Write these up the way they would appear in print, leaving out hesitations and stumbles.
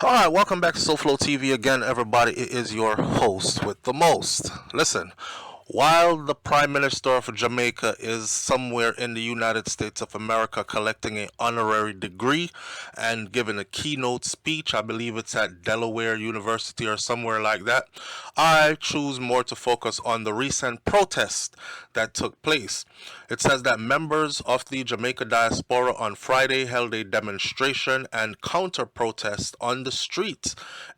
Alright, welcome back to SouFLoTV again, everybody. It is your host with the most. Listen, while the Prime Minister of Jamaica is somewhere in the United States of America collecting an honorary degree and giving a keynote speech, I believe it's at Delaware University or somewhere like that, I choose more to focus on the recent protest that took place. It says that members of the Jamaica diaspora on Friday held a demonstration and counter-protest on the streets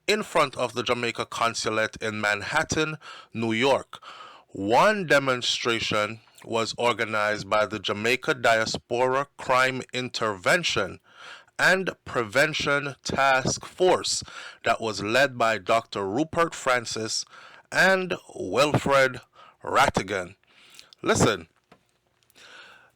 in front of the Jamaica Consulate in Manhattan, New York. One demonstration was organized by the Jamaica Diaspora Crime Intervention and Prevention Task Force that was led by Dr. Rupert Francis and Wilfred Rattigan. Listen,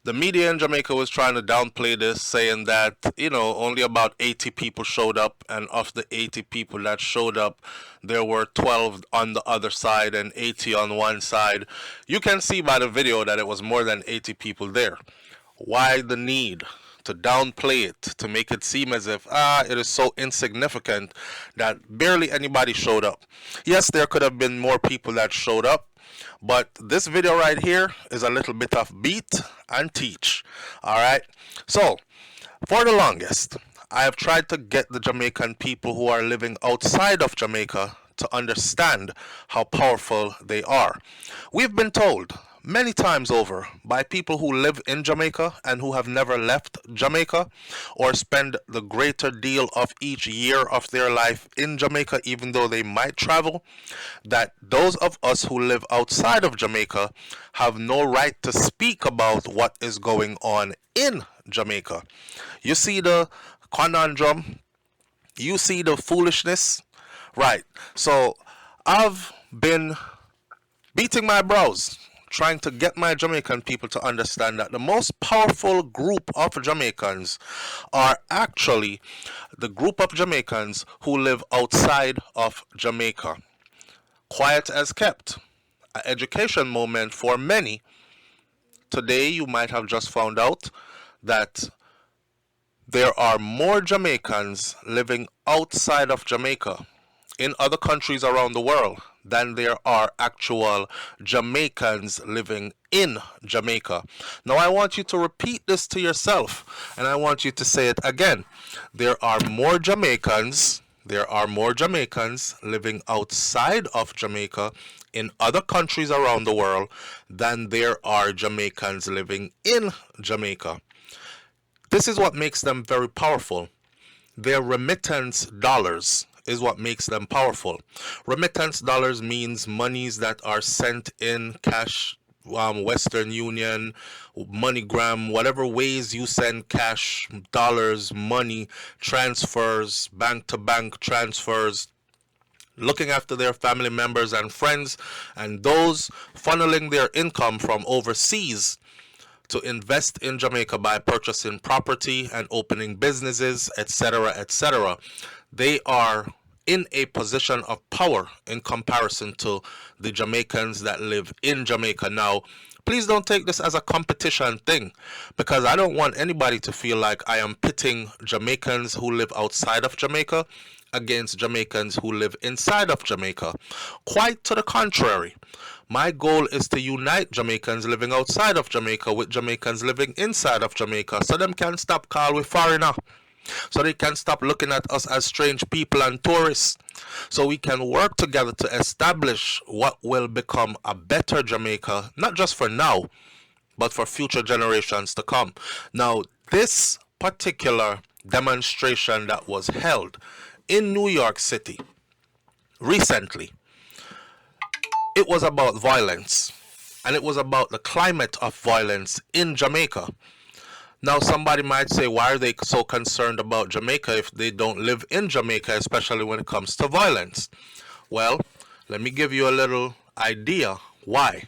the media in Jamaica was trying to downplay this, saying that, only about 80 people showed up, and of the 80 people that showed up, there were 12 on the other side and 80 on one side. You can see by the video that it was more than 80 people there. Why the need to downplay it, to make it seem as if, it is so insignificant that barely anybody showed up? Yes, there could have been more people that showed up, but this video right here is a little bit of beat and teach. Alright? So, for the longest, I have tried to get the Jamaican people who are living outside of Jamaica to understand how powerful they are. We've been told many times over by people who live in Jamaica and who have never left Jamaica or spend the greater deal of each year of their life in Jamaica, even though they might travel, that those of us who live outside of Jamaica have no right to speak about what is going on in Jamaica. You see the conundrum? You see the foolishness? Right. So I've been beating my brows trying to get my Jamaican people to understand that the most powerful group of Jamaicans are actually the group of Jamaicans who live outside of Jamaica. Quiet as kept. An education moment for many. Today you might have just found out that there are more Jamaicans living outside of Jamaica in other countries around the world than there are actual Jamaicans living in Jamaica. Now I want you to repeat this to yourself, and I want you to say it again. There are more Jamaicans living outside of Jamaica in other countries around the world than there are Jamaicans living in Jamaica. This is what makes them very powerful. Their remittance dollars is what makes them powerful. Remittance dollars means monies that are sent in cash, Western Union, MoneyGram, whatever ways you send cash, dollars, money, transfers, bank-to-bank transfers, looking after their family members and friends, and those funneling their income from overseas to invest in Jamaica by purchasing property and opening businesses, etc., etc. They are in a position of power in comparison to the Jamaicans that live in Jamaica. Now, please don't take this as a competition thing, because I don't want anybody to feel like I am pitting Jamaicans who live outside of Jamaica against Jamaicans who live inside of Jamaica. Quite to the contrary. My goal is to unite Jamaicans living outside of Jamaica with Jamaicans living inside of Jamaica, so them can stop call we foreigner, so they can stop looking at us as strange people and tourists, so we can work together to establish what will become a better Jamaica, not just for now, but for future generations to come. Now, this particular demonstration that was held in New York City recently, it was about violence, and it was about the climate of violence in Jamaica. Now, somebody might say, why are they so concerned about Jamaica if they don't live in Jamaica, especially when it comes to violence? Well, let me give you a little idea why.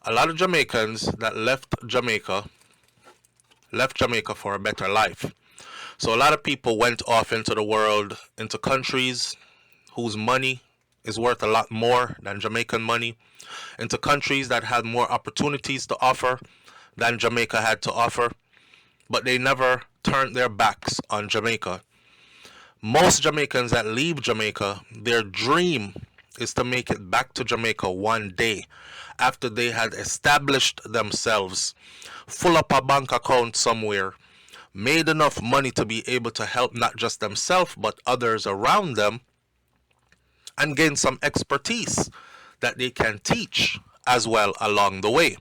A lot of Jamaicans that left Jamaica for a better life. So a lot of people went off into the world, into countries whose money is worth a lot more than Jamaican money, into countries that had more opportunities to offer than Jamaica had to offer, but they never turned their backs on Jamaica. Most Jamaicans that leave Jamaica, their dream is to make it back to Jamaica one day after they had established themselves, full up a bank account somewhere, made enough money to be able to help not just themselves but others around them, and gain some expertise that they can teach as well along the way.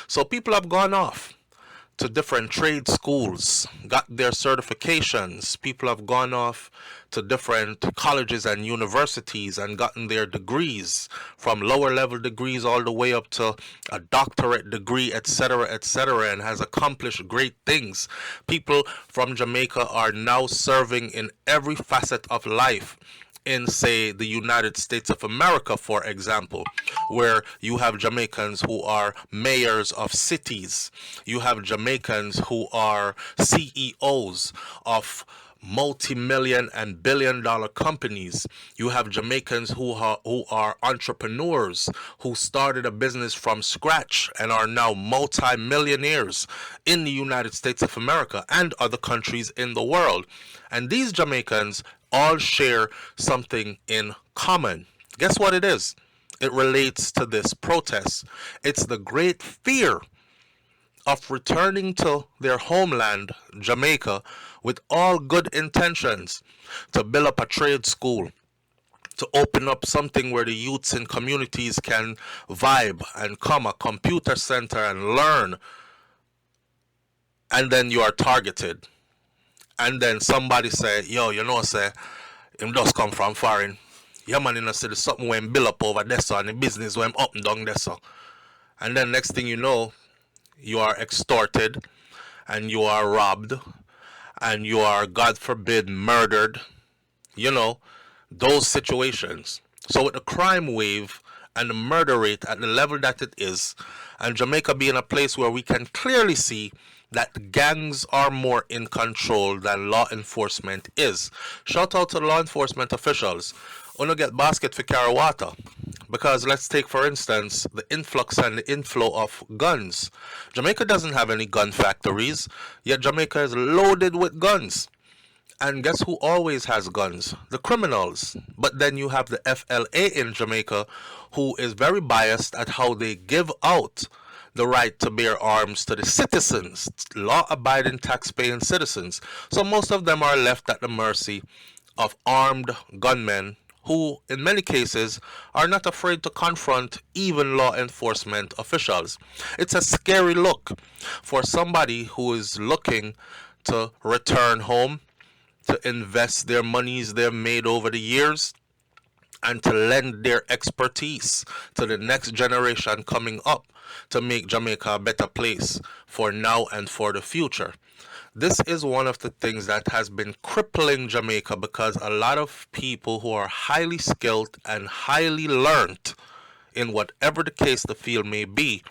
So people have gone off to different trade schools, got their certifications. People have gone off to different colleges and universities and gotten their degrees, from lower level degrees all the way up to a doctorate degree, etc., and has accomplished great things. People from Jamaica are now serving in every facet of life in, say, the United States of America, for example, where you have Jamaicans who are mayors of cities. You have Jamaicans who are CEOs of multi-million and billion-dollar companies. You have Jamaicans who are entrepreneurs who started a business from scratch and are now multi-millionaires in the United States of America and other countries in the world. And these Jamaicans all share something in common. Guess what it is? It relates to this protest. It's the great fear of returning to their homeland, Jamaica, with all good intentions to build up a trade school, to open up something where the youths in communities can vibe and come, a computer center, and learn. And then you are targeted. And then somebody say, yo, say, him just come from foreign. Yeah, man, say there's something when build up over there, so, and the business when up and down there, so. And then next thing you know, you are extorted, and you are robbed, and you are, God forbid, murdered. Those situations. So with the crime wave and the murder rate at the level that it is, and Jamaica being a place where we can clearly see that gangs are more in control than law enforcement is. Shout out to the law enforcement officials. Wanna get basket for carry water. Because let's take, for instance, the influx and the inflow of guns. Jamaica doesn't have any gun factories, yet Jamaica is loaded with guns. And guess who always has guns? The criminals. But then you have the FLA in Jamaica, who is very biased at how they give out the right to bear arms to the citizens, law-abiding, tax-paying citizens. So most of them are left at the mercy of armed gunmen who, in many cases, are not afraid to confront even law enforcement officials. It's a scary look for somebody who is looking to return home, to invest their monies they've made over the years, and to lend their expertise to the next generation coming up to make Jamaica a better place for now and for the future. This is one of the things that has been crippling Jamaica, because a lot of people who are highly skilled and highly learned in whatever the case the field may be,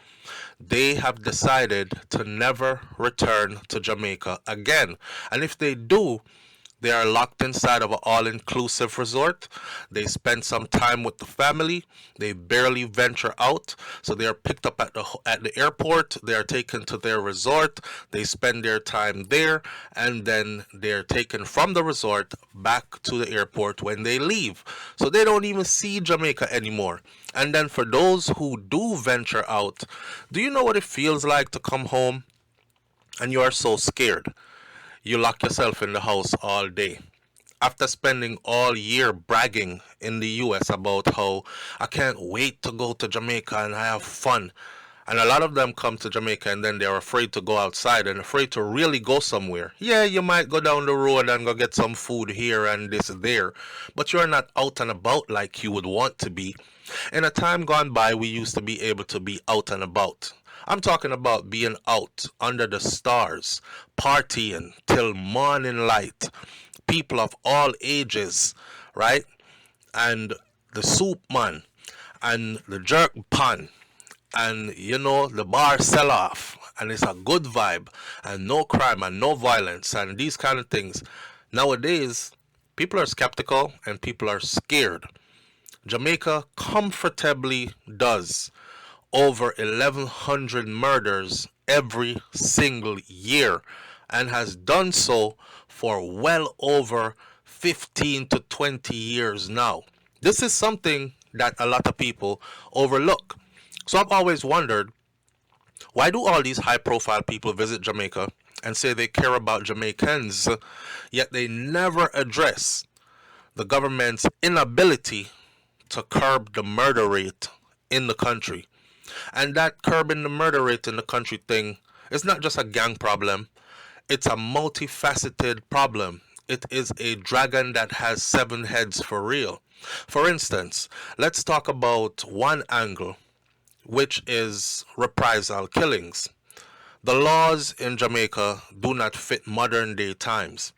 they have decided to never return to Jamaica again. And if they do, they are locked inside of an all-inclusive resort. They spend some time with the family. They barely venture out. So they are picked up at the airport. They are taken to their resort. They spend their time there. And then they are taken from the resort back to the airport when they leave. So they don't even see Jamaica anymore. And then for those who do venture out, do you know what it feels like to come home and you are so scared? You lock yourself in the house all day. After spending all year bragging in the US about how I can't wait to go to Jamaica and I have fun. And a lot of them come to Jamaica and then they're afraid to go outside and afraid to really go somewhere. Yeah, you might go down the road and go get some food here and this there, but you're not out and about like you would want to be. In a time gone by, we used to be able to be out and about. I'm talking about being out under the stars, partying till morning light. People of all ages, right? And the soup man, and the jerk pan, and the bar sell off, and it's a good vibe, and no crime and no violence, and these kind of things. Nowadays, people are skeptical and people are scared. Jamaica comfortably does over 1,100 murders every single year, and has done so for well over 15 to 20 years now. This is something that a lot of people overlook. So I've always wondered, why do all these high profile people visit Jamaica and say they care about Jamaicans, yet they never address the government's inability to curb the murder rate in the country? And that curbing the murder rate in the country thing is not just a gang problem, it's a multifaceted problem. It is a dragon that has 7 heads for real. For instance, let's talk about one angle, which is reprisal killings. The laws in Jamaica do not fit modern day times.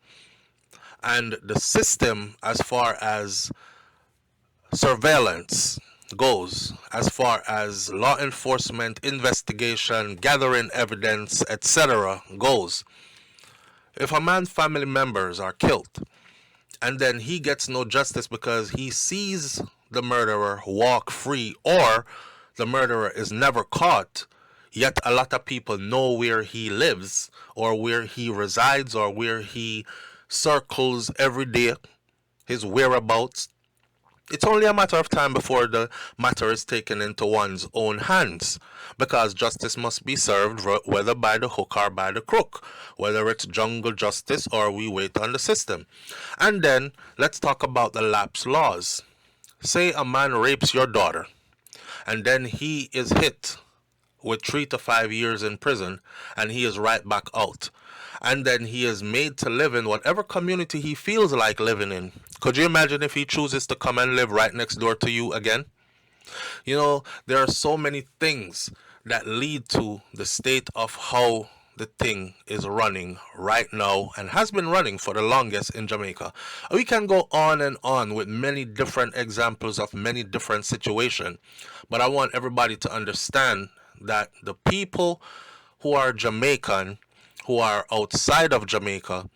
And the system, as far as surveillance goes, as far as law enforcement, investigation, gathering evidence, etc., goes, if a man's family members are killed and then he gets no justice because he sees the murderer walk free, or the murderer is never caught, yet a lot of people know where he lives or where he resides or where he circles every day, his whereabouts, it's only a matter of time before the matter is taken into one's own hands, because justice must be served whether by the hook or by the crook, whether it's jungle justice or we wait on the system. And then let's talk about the lapse laws. Say a man rapes your daughter and then he is hit with 3 to 5 years in prison and he is right back out. And then he is made to live in whatever community he feels like living in. Could you imagine if he chooses to come and live right next door to you again? You know, there are so many things that lead to the state of how the thing is running right now and has been running for the longest in Jamaica. We can go on and on with many different examples of many different situations, but I want everybody to understand that the people who are Jamaican, who are outside of Jamaica,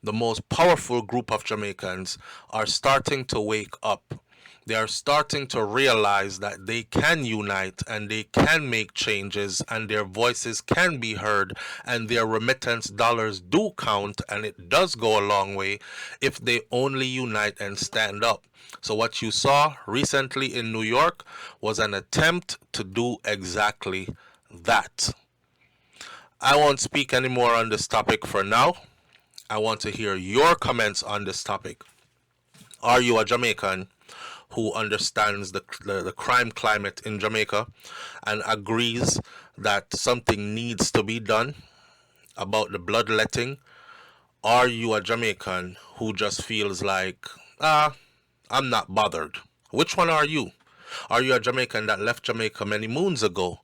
the most powerful group of Jamaicans, are starting to wake up. They are starting to realize that they can unite and they can make changes and their voices can be heard and their remittance dollars do count, and it does go a long way if they only unite and stand up. So what you saw recently in New York was an attempt to do exactly that. I won't speak anymore on this topic for now. I want to hear your comments on this topic. Are you a Jamaican who understands the crime climate in Jamaica and agrees that something needs to be done about the bloodletting? Are you a Jamaican who just feels like, I'm not bothered? Which one are you? Are you a Jamaican that left Jamaica many moons ago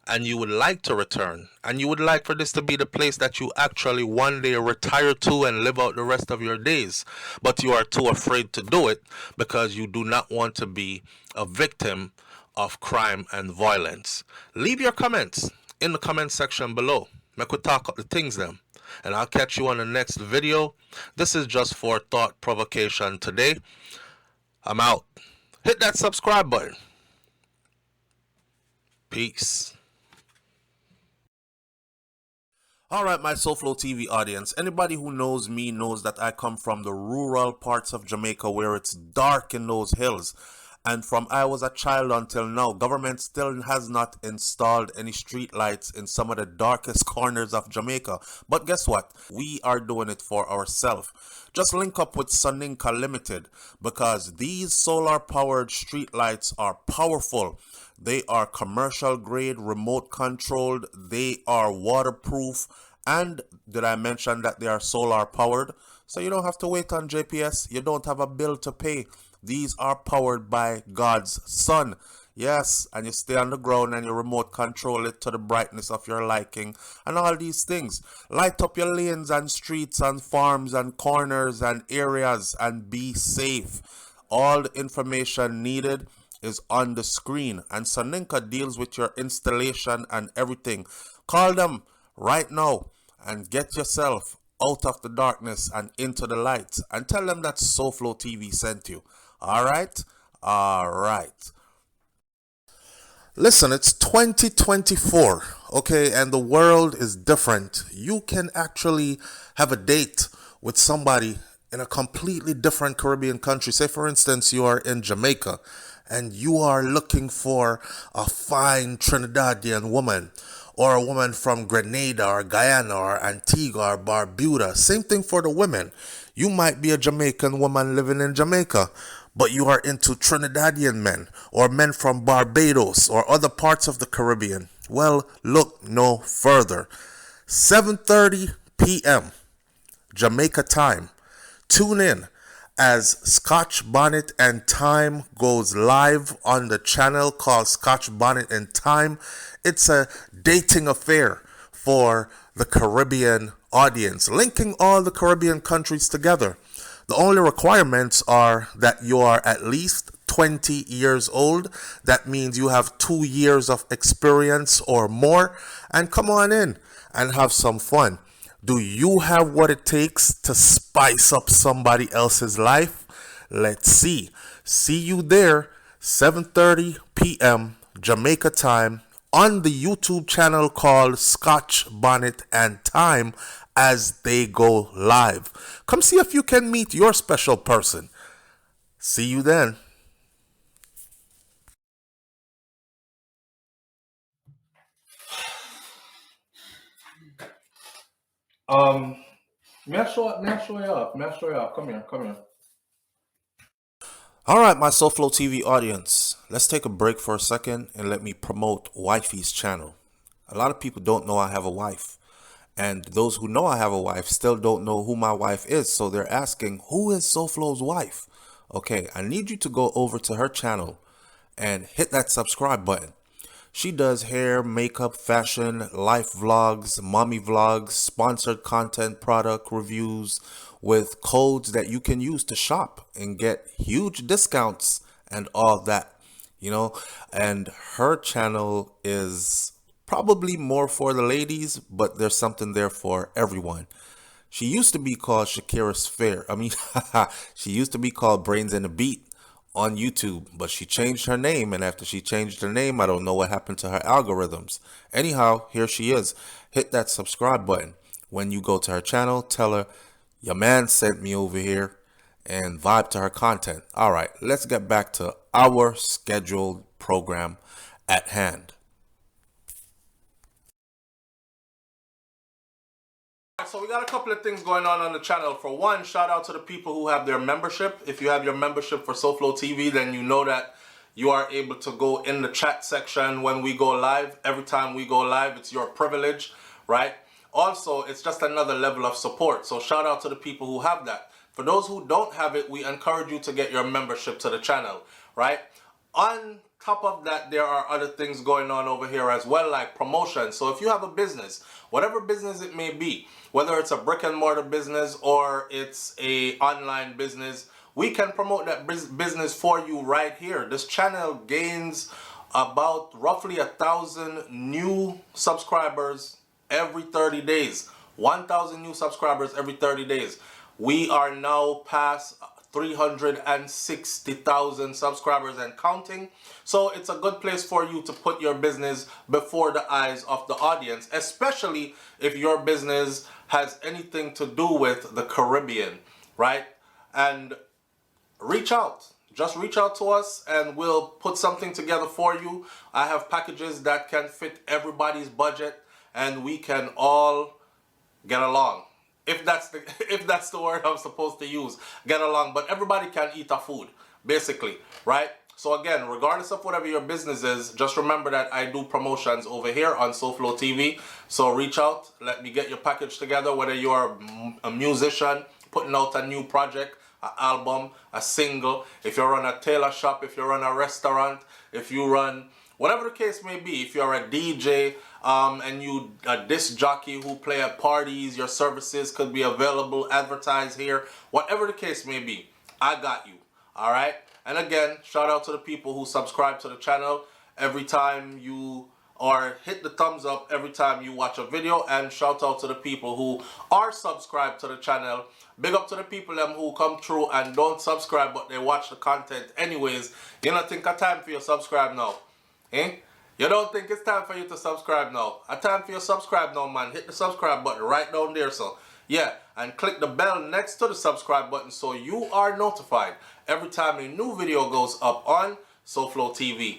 and you would like to return, and you would like for this to be the place that you actually one day retire to and live out the rest of your days, but you are too afraid to do it because you do not want to be a victim of crime and violence? Leave your comments in the comment section below. Make we talk up the things then, and I'll catch you on the next video. This is just for thought provocation today. I'm out. Hit that subscribe button. Peace. Alright, my SouFLoTV audience, anybody who knows me knows that I come from the rural parts of Jamaica where it's dark in those hills. And from I was a child until now, government still has not installed any street lights in some of the darkest corners of Jamaica. But guess what? We are doing it for ourselves. Just link up with Sinka Limited, because these solar powered street lights are powerful. They are commercial grade, remote controlled, they are waterproof, and did I mention that they are solar powered? So you don't have to wait on JPS, you don't have a bill to pay. These are powered by God's Son. Yes, and you stay on the ground and you remote control it to the brightness of your liking and all these things. Light up your lanes and streets and farms and corners and areas and be safe. All the information needed is on the screen, and Sinka deals with your installation and everything. Call them right now and get yourself out of the darkness and into the light, and tell them that SouFLoTV sent you. Alright? Alright. Listen, it's 2024, okay, and the world is different. You can actually have a date with somebody in a completely different Caribbean country. Say, for instance, you are in Jamaica and you are looking for a fine Trinidadian woman, or a woman from Grenada or Guyana or Antigua or Barbuda. Same thing for the women. You might be a Jamaican woman living in Jamaica, but you are into Trinidadian men or men from Barbados or other parts of the Caribbean. Well, look no further. 7:30 p.m. Jamaica time. Tune in as Scotch Bonnet and Time goes live on the channel called Scotch Bonnet and Time. It's a dating affair for the Caribbean audience, linking all the Caribbean countries together. The only requirements are that you are at least 20 years old. That means you have 2 years of experience or more. And come on in and have some fun. Do you have what it takes to spice up somebody else's life? Let's see. See you there, 7:30 p.m. Jamaica time on the YouTube channel called Scotch Bonnet and Time as they go live. Come see if you can meet your special person. See you then. May I show up? May I show you up? May I show you up? Come here, come here. All right, my SouFLoTV audience, let's take a break for a second and let me promote Wifey's channel. A lot of people don't know I have a wife, and those who know I have a wife still don't know who my wife is, so they're asking, who is SouFLo's wife? Okay, I need you to go over to her channel and hit that subscribe button. She does hair, makeup, fashion, life vlogs, mommy vlogs, sponsored content, product reviews with codes that you can use to shop and get huge discounts and all that, and her channel is probably more for the ladies, but there's something there for everyone. She used to be called Shakira's Fair. She used to be called Brains and a Beat on YouTube, but she changed her name, and after she changed her name, I don't know what happened to her algorithms. Anyhow, here she is. Hit that subscribe button. When you go to her channel, tell her your man sent me over here, and vibe to her content. All right, let's get back to our scheduled program at hand. So we got a couple of things going on the channel. For one, shout out to the people who have their membership. If you have your membership for SouFLoTV, then you know that you are able to go in the chat section when we go live. Every time we go live, it's your privilege, right? Also, it's just another level of support. So shout out to the people who have that. For those who don't have it, we encourage you to get your membership to the channel, right? On top of that, there are other things going on over here as well, like promotion. So if you have a business, whatever business it may be, whether it's a brick and mortar business or it's a online business, we can promote that business for you right here. This channel gains about roughly 1,000 new subscribers every 30 days. 1,000 new subscribers every 30 days. We are now past 360,000 subscribers and counting. So it's a good place for you to put your business before the eyes of the audience, especially if your business has anything to do with the Caribbean, right? And reach out. Just reach out to us and we'll put something together for you. I have packages that can fit everybody's budget and we can all get along. If that's the word I'm supposed to use, get along. But everybody can eat our food, basically, right? So again, regardless of whatever your business is, just remember that I do promotions over here on SouFLoTV. So reach out, let me get your package together, whether you are a musician, putting out a new project, an album, a single, if you run a tailor shop, if you run a restaurant, if you run, whatever the case may be, if you're a DJ, and you a disc jockey who play at parties, your services could be available, advertise here, whatever the case may be, I got you. All right. And again, shout out to the people who subscribe to the channel every time you, or hit the thumbs up every time you watch a video, and shout out to the people who are subscribed to the channel. Big up to the people who come through and don't subscribe but they watch the content anyways. You don't think a time for you to subscribe now, eh? You don't think it's time for you to subscribe now? A time for you to subscribe now, man. Hit the subscribe button right down there, so Yeah, and click the bell next to the subscribe button so you are notified every time a new video goes up on SouFLoTV.